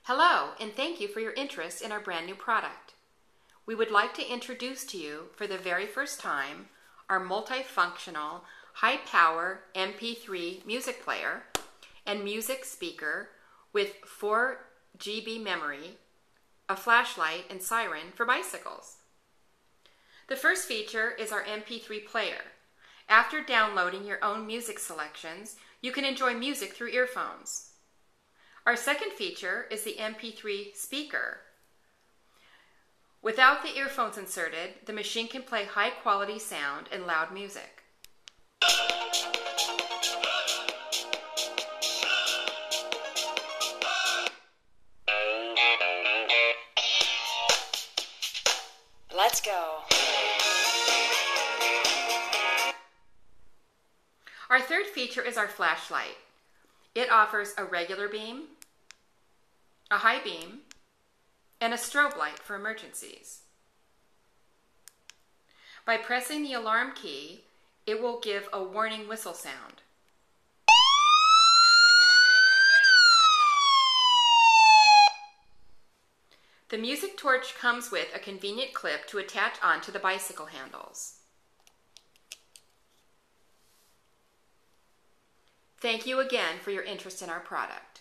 Hello, and thank you for your interest in our brand new product. We would like to introduce to you, for the very first time, our multifunctional, high-power MP3 music player and music speaker with 4 GB memory, a flashlight, and Siren for bicycles. The first feature is our MP3 player. After downloading your own music selections, you can enjoy music through earphones. Our second feature is the MP3 speaker. Without the earphones inserted, the machine can play high-quality sound and loud music. Let's go. Our third feature is our flashlight. It offers a regular beam, a high beam, and a strobe light for emergencies. By pressing the alarm key, it will give a warning whistle sound. The music torch comes with a convenient clip to attach onto the bicycle handles. Thank you again for your interest in our product.